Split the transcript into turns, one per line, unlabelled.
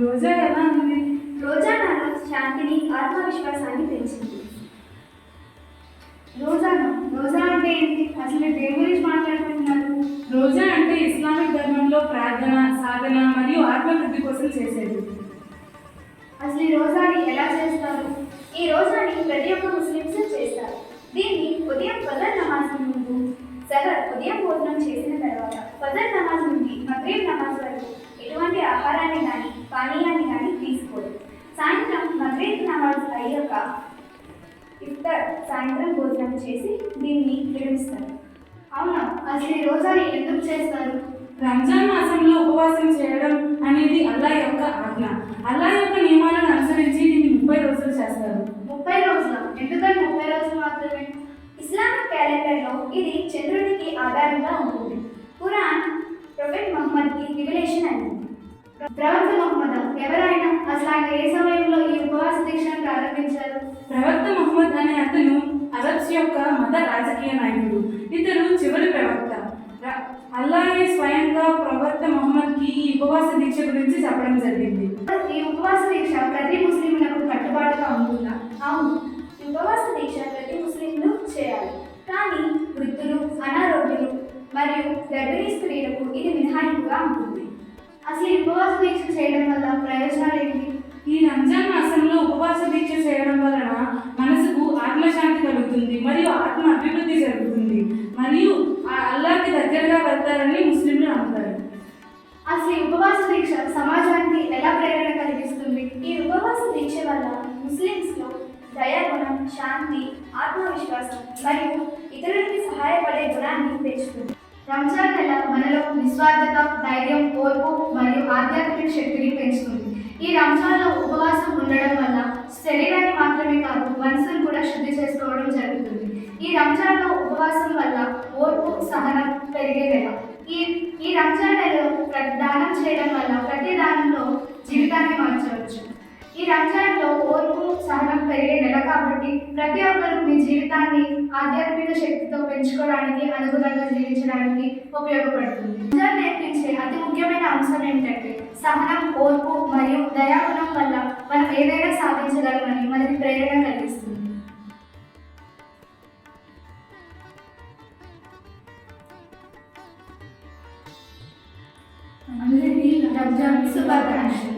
రోజా ఎలా ఉంది?
రోజా నాలో శాంతిని, ఆత్మవిశ్వాసాన్ని పెంచింది.
రోజా అంటే ఏంటి? అసలు దేని గురించి మాట్లాడుకుంటున్నారు?
రోజా అంటే ఇస్లామిక్ ధర్మంలో ప్రార్థన, సాధన మరియు ఆత్మవృద్ధి కోసం చేసేది.
అసలు ఈ రోజాని ఎలా చేస్తారు?
ఈ రోజాని ప్రతి ఒక్క ముస్లిమ్స్ చేస్తారు. దీన్ని ఉదయం ఫజర్ నమాజ్ ముందు, ఉదయం భోజనం చేసిన తర్వాత ఫజర్ నమాజ్ నుండి మగ్రిబ్ నమాజ్ వరకు ఎటువంటి ఆహారాన్ని కానీ పానీయాన్ని కానీ తీసుకోరు. సాయంత్రం మగ్రిబ్ నమాజ్ అయ్యాక ఇఫ్తార్ సాయంత్రం భోజనం చేసి దీన్ని విరమిస్తారు.
అవునా? అసలు ఈ రోజాని ఎందుకు చేస్తారు?
రంజాన్ మాసంలో ఉపవాసం చేయడం అనేది అల్లా యొక్క ఆజ్ఞ. అల్లా యొక్క నియమాలను అనుసరించి దీన్ని 30 రోజులు చేస్తారు.
30 రోజుల? ఎందుకని 30 రోజులు మాత్రమే?
ఇస్లామిక్ క్యాలెండర్లో ఇది చంద్రునికి ఆధారంగా ఉంటుంది. ఖురాన్ ప్రొఫెట్ మహమ్మద్కి రివలేషన్ అయింది.
ప్రవక్త మహమ్మద్ ఎవరైనా అసలు ఆయన ఏ సమయంలో ఈ ఉపవాస దీక్షను ప్రారంభించారు?
ప్రవక్త ముహమ్మద్ అనే అతను అరబ్స్ యొక్క మత రాజకీయ నాయకుడు. ఇతడు చివరి ప్రవక్త. అల్లాహే స్వయంగా ప్రవక్త ముహమ్మద్కి ఈ ఉపవాస దీక్ష గురించి చెప్పడం జరిగింది.
ఈ ఉపవాస దీక్ష ప్రతి ముస్లింలకు కట్టుబాటుగా ఉంటుందా?
అవును, ఉపవాస దీక్ష ప్రతి ముస్లింలు చేయాలి. కానీ వృద్ధులు, అనారోగ్యులు మరియు గర్భిణీ స్త్రీలకు ఇది మినహాయింపుగా ఉంటుంది.
అసలు ఈ ఉపవాస దీక్ష చేయడం వల్ల ప్రయోజనాలు ఏంటి?
ఈ రంజాన్ మాసంలో ఉపవాస దీక్ష చేయడం వలన మనసుకు ఆత్మశాంతి కలుగుతుంది మరియు ఆత్మ అభివృద్ధి జరుగుతుంది మరియు అల్లాహ్కి దగ్గరగా వెళ్తారని ముస్లింలు నమ్ముతారు.
అసలు ఈ ఉపవాస దీక్ష సమాజానికి ఎలా ప్రేరణ కలిగిస్తుంది?
ఈ ఉపవాస దీక్ష వల్ల ముస్లిమ్స్లో దయాగుణం, శాంతి, ఆత్మవిశ్వాసం మరియు ఇతరులకి సహాయపడే గుణాన్ని పెంచుతుంది.
రంజాన్ నెల మనలో నిస్వార్థత, ధైర్యం, ఓర్పు మరియు ఆధ్యాత్మిక శక్తిని పెంచుతుంది. ఈ రంజాన్లో ఉపవాసం ఉండడం వల్ల శరీరాన్ని మాత్రమే కాదు మనసును కూడా శుద్ధి చేసుకోవడం జరుగుతుంది. ఈ రంజాన్లో ఉపవాసం వల్ల ఓర్పు, సహనం పెరిగే నెల. ఈ రంజాన్ నెలలో దానం చేయడం వల్ల ప్రతి దానంలో జీవితాన్ని మార్చవచ్చు. ఈ రంజాన్లో ఓర్పు, సహనం పెరిగే నెల కాబట్టి ప్రతి ఒక్కరూ మీ జీవితాన్ని ఆధ్యాత్మిక శక్తితో పెంచుకోవడానికి, అనుగుణంగా జీవించడానికి ఉపయోగపడుతుంది. రంజాన్ నేర్పించే అతి ముఖ్యమైన అంశం ఏంటంటే సహనం, ఓర్పు మరియు దయాగుణం వల్ల మనం ఏదైనా సాధించగలమని మనకి ప్రేరణ కలిగిస్తుంది.
అందరికీ రంజాన్ శుభాకాంక్షలు.